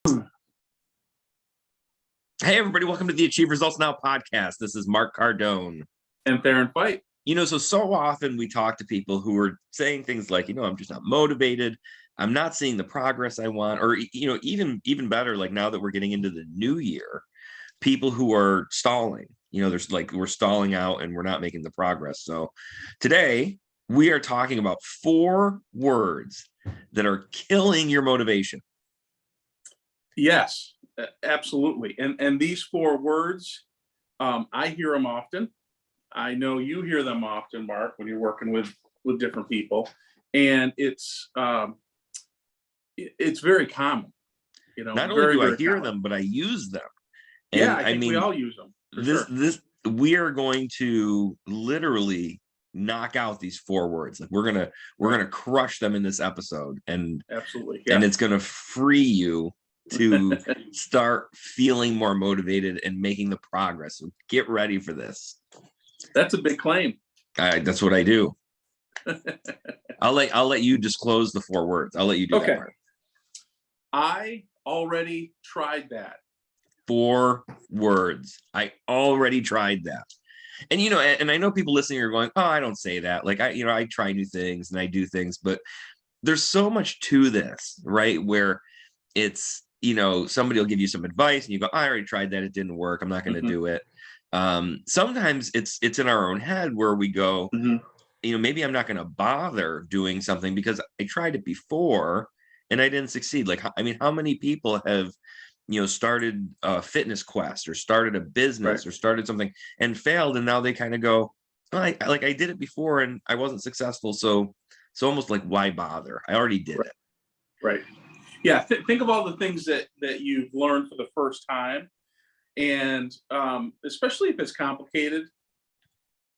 Hey, everybody, welcome to the Achieve Results Now podcast. This is Mark Cardone. And Theron Feidt. So often we talk to people who are saying things like, I'm just not motivated. I'm not seeing the progress I want. Or, even better, like now that we're getting into the new year, people who are stalling, there's like we're stalling out and we're not making the progress. So today we are talking about 4 words that are killing your motivation. Yes, absolutely. And these 4 words, I hear them often. I know you hear them often, Mark, when you're working with different people, and it's very common. Not only do I hear them, but I use them. And yeah, I think we all use them. We are going to literally knock out these 4 words. Like we're gonna crush them in this episode, and absolutely, and it's gonna free you to start feeling more motivated and making the progress. So get ready for this. That's a big claim. That's what I do. I'll let you disclose the 4 words. I'll let you do that part. I already tried that. 4 words. I already tried that. And and I know people listening are going, "Oh, I don't say that." Like I try new things and I do things, but there's so much to this, right? Where it's somebody will give you some advice and you go, "I already tried that, it didn't work, I'm not going to do it." Sometimes it's in our own head where we go, maybe I'm not going to bother doing something because I tried it before and I didn't succeed. Like, how many people have started a fitness quest or started a business or started something and failed, and now they kind of go, "Oh, I did it before and I wasn't successful, so almost like, why bother? I already did it." Right. Yeah, think of all the things that you've learned for the first time, and especially if it's complicated,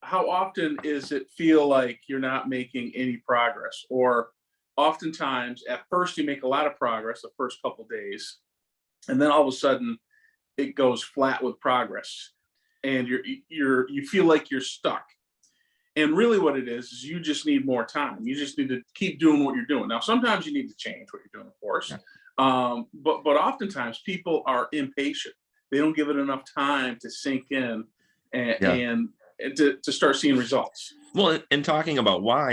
how often is it feel like you're not making any progress? Or oftentimes, at first you make a lot of progress the first couple days, and then all of a sudden it goes flat with progress, and you feel like you're stuck. And really what it is you just need more time. You just need to keep doing what you're doing. Now, sometimes you need to change what you're doing, of course. Yeah. But oftentimes people are impatient. They don't give it enough time to sink in and to start seeing results. Well, and talking about why,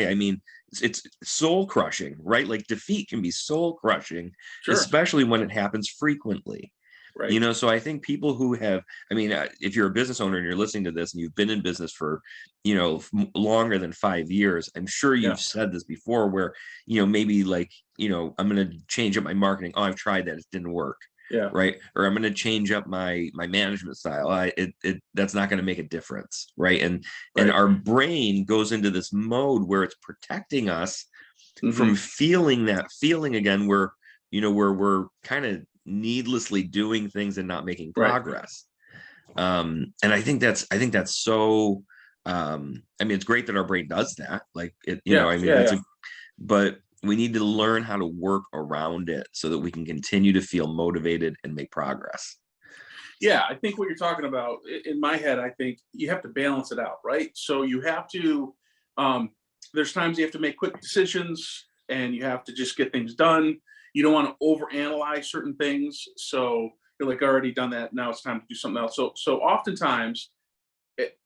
it's soul crushing, right? Like defeat can be soul crushing, especially when it happens frequently. Right. So I think people who have, if you're a business owner and you're listening to this and you've been in business for, longer than 5 years, I'm sure you've said this before where, maybe like, I'm going to change up my marketing. Oh, I've tried that. It didn't work. Yeah. Right. Or I'm going to change up my management style. That's not going to make a difference. Right. And our brain goes into this mode where it's protecting us from feeling that feeling again, where, where we're kind of needlessly doing things and not making progress. And I think that's so it's great that our brain does that, like it but we need to learn how to work around it so that we can continue to feel motivated and make progress. Yeah, I think what you're talking about, in my head, I think you have to balance it out, right? So you have to there's times you have to make quick decisions and you have to just get things done. You don't want to overanalyze certain things. So you're like, I already done that. Now it's time to do something else. So oftentimes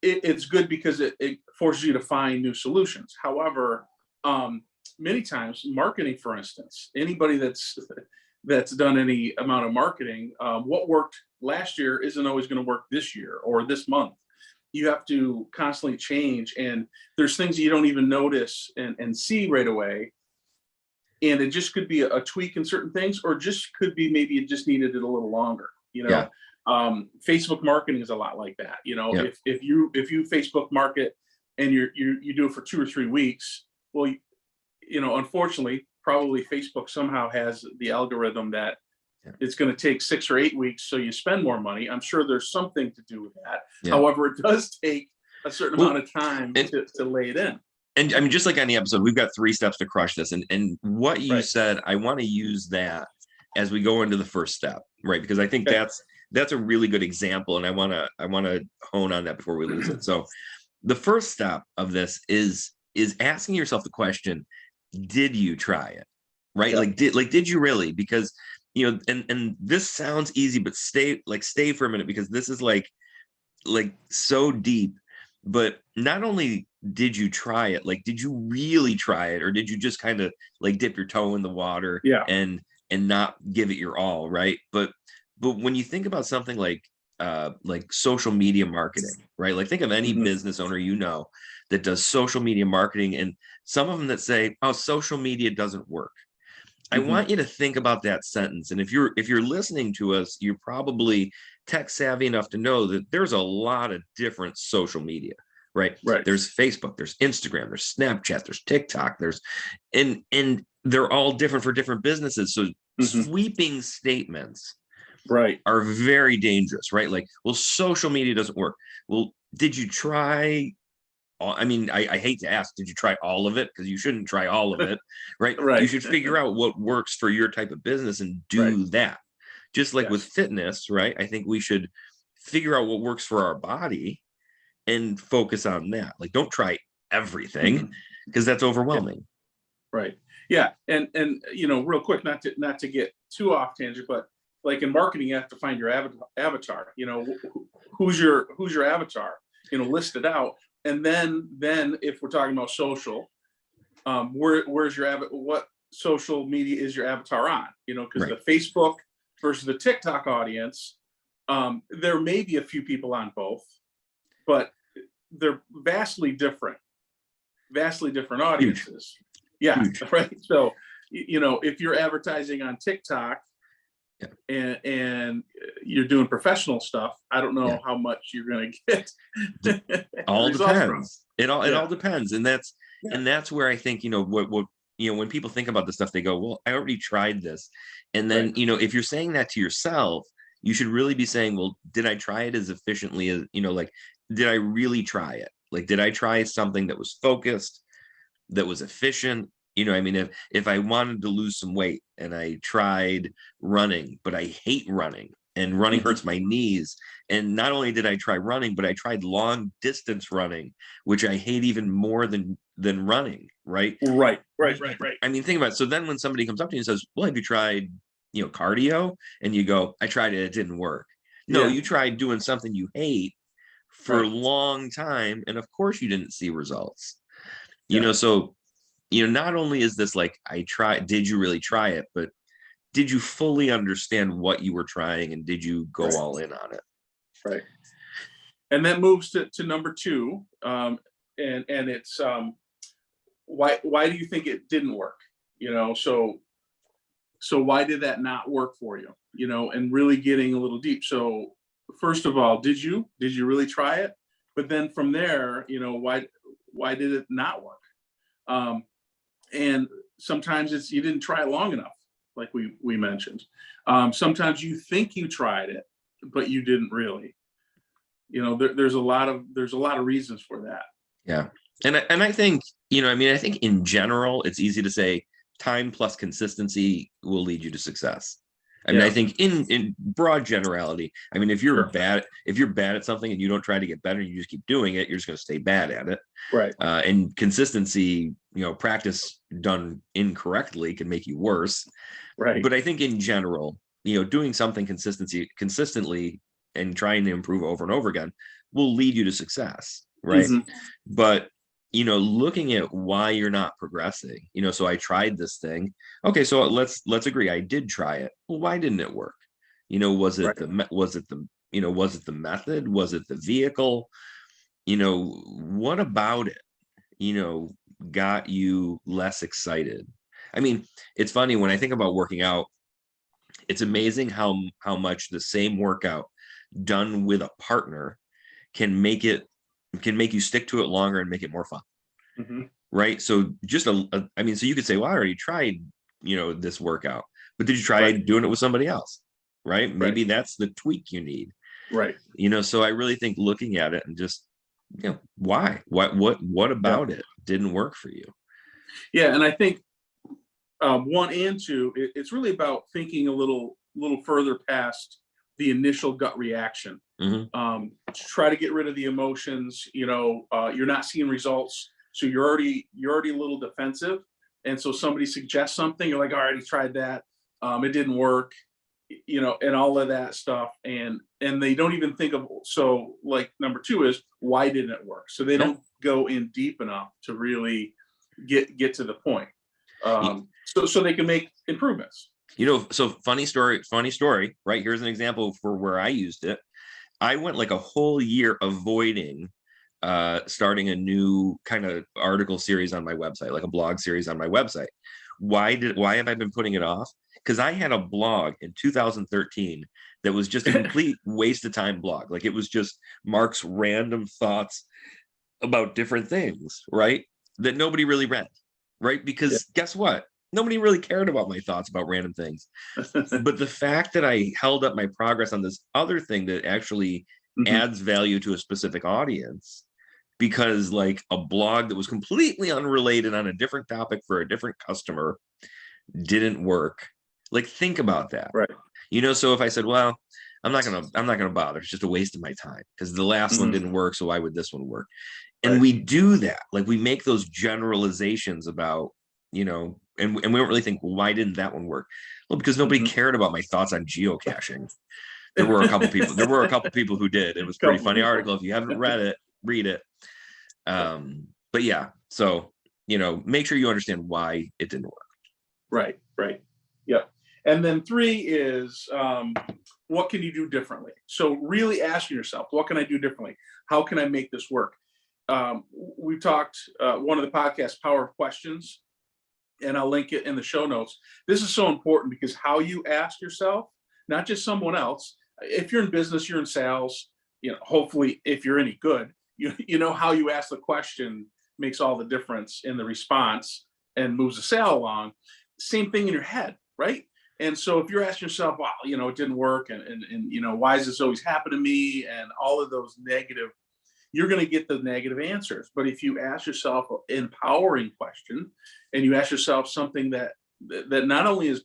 it's good because it forces you to find new solutions. However, many times marketing, for instance, anybody that's done any amount of marketing, what worked last year isn't always going to work this year or this month. You have to constantly change. And there's things you don't even notice and see right away. And it just could be a tweak in certain things, or just could be maybe it just needed it a little longer. Facebook marketing is a lot like that. If you Facebook market and you do it for 2 or 3 weeks, well, unfortunately, probably Facebook somehow has the algorithm that it's going to take 6 or 8 weeks, so you spend more money. I'm sure there's something to do with that. Yeah. However, it does take a certain amount of time to lay it in. And just like on the episode, we've got 3 steps to crush this. And what you said, I want to use that as we go into the first step, right? Because I think that's a really good example, and I want to hone on that before we lose it. So the first step of this is asking yourself the question, did you try it? Right? Yep. Did you really? Because and this sounds easy, but stay for a minute, because this is like so deep. But not only did you try it, like, did you really try it, or did you just kind of like dip your toe in the water Yeah. and not give it your all, right? But when you think about something like social media marketing, right? Like, think of any business owner that does social media marketing, and some of them that say, oh, social media doesn't work. I want you to think about that sentence. And if you're listening to us, you're probably tech savvy enough to know that there's a lot of different social media, right? Right. There's Facebook, there's Instagram, there's Snapchat, there's TikTok, and they're all different for different businesses. So sweeping statements are very dangerous, right? Like, well, social media doesn't work. Well, did you try? I mean, I hate to ask, did you try all of it? Because you shouldn't try all of it, right? Right. You should figure out what works for your type of business and do that. Just like with fitness, right? I think we should figure out what works for our body and focus on that. Like, don't try everything, because that's overwhelming. Right. Yeah. And real quick, not to get too off tangent, but like in marketing, you have to find your avatar. Who's your avatar? List it out. And then if we're talking about social, where's your what social media is your avatar on? Because the Facebook versus the TikTok audience, there may be a few people on both, but they're vastly different audiences. Huge. Yeah. Huge. Right. So, if you're advertising on TikTok and you're doing professional stuff, I don't know how much you're going to get. All depends. It all depends. And that's where I think, what when people think about this stuff, they go, well, I already tried this. And then, if you're saying that to yourself, you should really be saying, well, did I try it as efficiently as, like, did I really try it? Like, did I try something that was focused, that was efficient? I mean, if I wanted to lose some weight and I tried running, but I hate running, and running hurts my knees. And not only did I try running, but I tried long distance running, which I hate even more than running. Right. Right. I mean, think about it. So then when somebody comes up to you and says, well, have you tried, cardio? And you go, I tried it. It didn't work. No, you tried doing something you hate for a long time. And of course you didn't see results, so, not only is this like, did you really try it, but did you fully understand what you were trying, and did you go all in on it? Right. And that moves to number 2. And it's, why do you think it didn't work? So why did that not work for you? And really getting a little deep. So first of all, did you really try it? But then from there, why did it not work? And sometimes it's, you didn't try long enough, like we mentioned. Sometimes you think you tried it, but you didn't really. There's a lot of reasons for that. Yeah. And I think, I think in general, it's easy to say time plus consistency will lead you to success. I mean, I think in broad generality, I mean, if you're bad at something and you don't try to get better, and you just keep doing it, you're just going to stay bad at it. Right. And consistency, practice done incorrectly can make you worse. Right. But I think in general, doing something consistently and trying to improve over and over again will lead you to success. Right. But looking at why you're not progressing, so I tried this thing. Okay, so let's agree, I did try it. Well, why didn't it work? Was it the method? Was it the vehicle? What about it, got you less excited? I mean, it's funny when I think about working out, it's amazing how much the same workout done with a partner can make you stick to it longer and make it more fun. Right. So just so you could say, well, I already tried, this workout, but did you try doing it with somebody else? Right. Maybe that's the tweak you need. Right. So I really think looking at it and just, why, what about it didn't work for you? Yeah. And I think 1 and 2, it's really about thinking a little further past the initial gut reaction. Try to get rid of the emotions. You're not seeing results, so you're already a little defensive. And so somebody suggests something, you're like, I already tried that. It didn't work, and all of that stuff. And they don't even think of, so like number two is, why didn't it work? So they don't go in deep enough to really get to the point. So they can make improvements. So funny story, right? Here's an example for where I used it. I went like a whole year avoiding starting a new kind of article series on my website, like a blog series on my website. Why have I been putting it off? Because I had a blog in 2013 that was just a complete waste of time blog. Like, it was just Mark's random thoughts about different things, right? That nobody really read, right? Because guess what? Nobody really cared about my thoughts about random things. But the fact that I held up my progress on this other thing that actually adds value to a specific audience, because like a blog that was completely unrelated on a different topic for a different customer didn't work. Like, think about that. Right. So if I said, well, I'm not gonna bother, it's just a waste of my time because the last one didn't work, so why would this one work? And we do that. Like, we make those generalizations about, and we don't really think, well, why didn't that one work? Well, because nobody cared about my thoughts on geocaching. There were a couple people who did. It was a pretty funny article. If you haven't read it, read it. But yeah, so make sure you understand why it didn't work. Right. Yep. And then three is, what can you do differently? So really asking yourself, what can I do differently? How can I make this work? We talked, one of the podcasts, Power of Questions, and I'll link it in the show notes. This is so important because how you ask yourself, not just someone else. If you're in business, you're in sales, hopefully if you're any good, how you ask the question makes all the difference in the response and moves the sale along. Same thing in your head, right? And so if you're asking yourself, wow, it didn't work, and why does this always happen to me, and all of those negative, you're going to get the negative answers. But if you ask yourself an empowering question, and you ask yourself something that not only is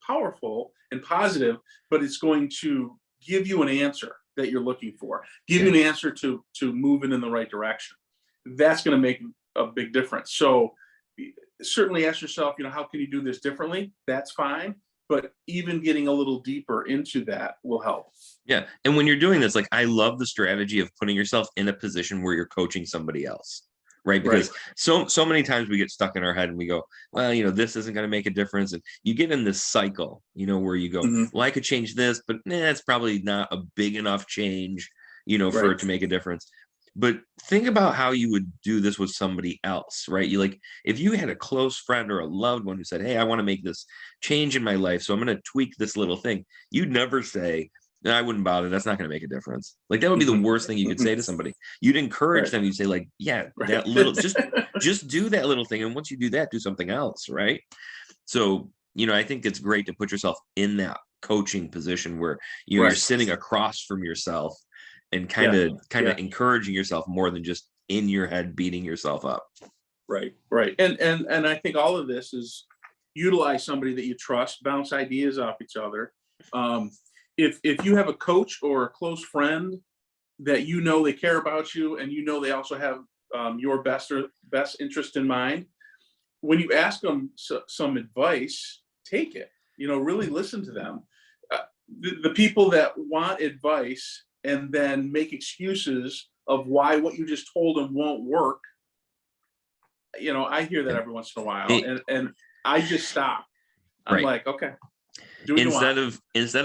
powerful and positive, but it's going to give you an answer that you're looking for, give you an answer to moving in the right direction, that's going to make a big difference. So certainly ask yourself, how can you do this differently? That's fine. But even getting a little deeper into that will help. Yeah. And when you're doing this, like, I love the strategy of putting yourself in a position where you're coaching somebody else, right? Because so many times we get stuck in our head and we go, well, this isn't going to make a difference. And you get in this cycle, where you go, well, I could change this, but it's probably not a big enough change, for it to make a difference. But think about how you would do this with somebody else, right? If you had a close friend or a loved one who said, hey, I want to make this change in my life, so I'm going to tweak this little thing. You'd never say, no, I wouldn't bother. That's not going to make a difference. Like, that would be the worst thing you could say to somebody. You'd encourage them. You'd say, like, yeah, that little, just do that little thing. And once you do that, do something else, right? So, I think it's great to put yourself in that coaching position where you're sitting across from yourself and kind of encouraging yourself more than just in your head beating yourself up. Right. And I think all of this is utilize somebody that you trust, bounce ideas off each other. If you have a coach or a close friend that they care about you, and they also have your best interest in mind, when you ask them some advice, take it. Really listen to them. The people that want advice and then make excuses of why what you just told them won't work. I hear that every once in a while, and I just stop. I'm like, okay. Instead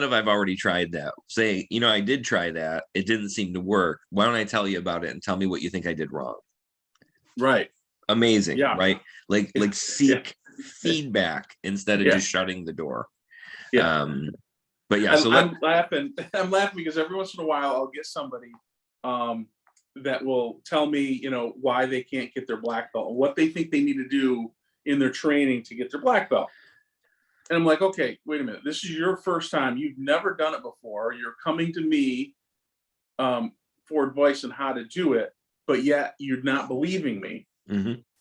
of I've already tried that, say, I did try that, it didn't seem to work. Why don't I tell you about it and tell me what you think I did wrong? Right. Amazing. Yeah. Right. Like seek feedback instead of just shutting the door. Yeah. But yeah, I'm laughing because every once in a while I'll get somebody that will tell me, why they can't get their black belt and what they think they need to do in their training to get their black belt. And I'm like, okay, wait a minute. This is your first time. You've never done it before. You're coming to me for advice on how to do it, but yet you're not believing me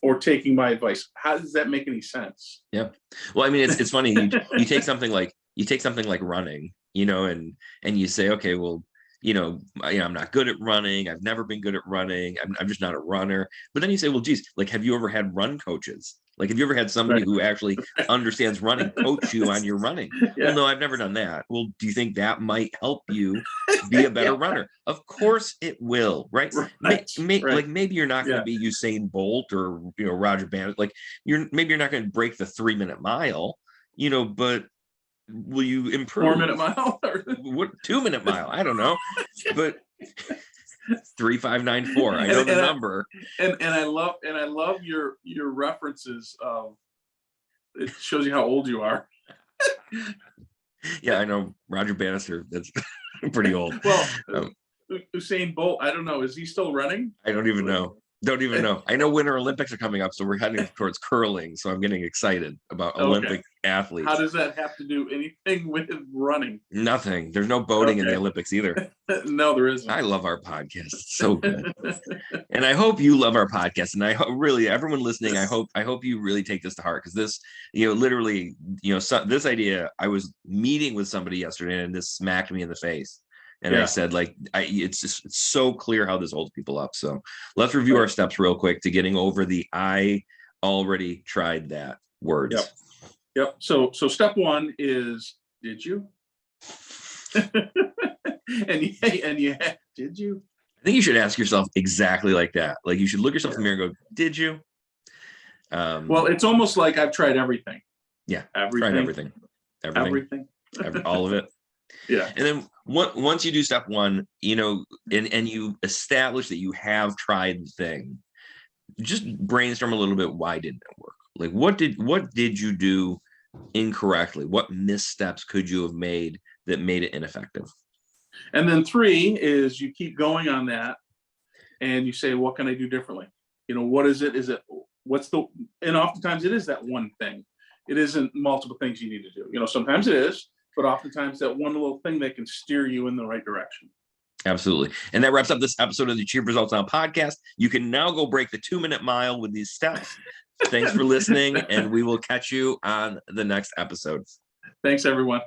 or taking my advice. How does that make any sense? Yeah. Well, I mean, it's funny. You take something like running, and you say, okay, well, I'm not good at running. I've never been good at running. I'm just not a runner. But then you say, well, geez, like, have you ever had run coaches? Like, have you ever had somebody Right. who actually understands running coach you on your running? Yeah. Well, no, I've never done that. Well, do you think that might help you be a better Yeah. runner? Of course it will, right? Right. Right. Like maybe you're not going to Yeah. be Usain Bolt or Roger Bannister. Like maybe you're not going to break the 3-minute mile, but will you improve? 4-minute mile or What 2-minute mile? I don't know, but 3594. I know the number. And I love your references. It shows you how old you are. Yeah, I know Roger Bannister. That's pretty old. Well, Usain Bolt, I don't know. Is he still running? I don't even know. Don't even know. I know Winter Olympics are coming up, so we're heading towards curling. So I'm getting excited about Olympic athletes. How does that have to do anything with running? Nothing. There's no boating in the Olympics either. No, there isn't. I love our podcast. It's so good. And I hope you love our podcast. And I hope really everyone listening, I hope you really take this to heart, because this, literally, this idea, I was meeting with somebody yesterday and this smacked me in the face. And I said, it's so clear how this holds people up. So let's review our steps real quick to getting over the I already tried that words. Yep. So step one is, did you? and did you? I think you should ask yourself exactly like that. Like, you should look yourself in the mirror and go, did you? Well, it's almost like I've tried everything. Yeah. Everything. Tried everything. All of it. Yeah. And then once you do step one, and you establish that you have tried the thing, just brainstorm a little bit. Why didn't it work? Like, what did you do incorrectly? What missteps could you have made that made it ineffective? And then 3 is you keep going on that and you say, what can I do differently? What is it? And oftentimes it is that one thing. It isn't multiple things you need to do. Sometimes it is, but oftentimes that one little thing that can steer you in the right direction. Absolutely. And that wraps up this episode of the Achieve Results Now podcast. You can now go break the 2-minute mile with these steps. Thanks for listening, and we will catch you on the next episode. Thanks, everyone.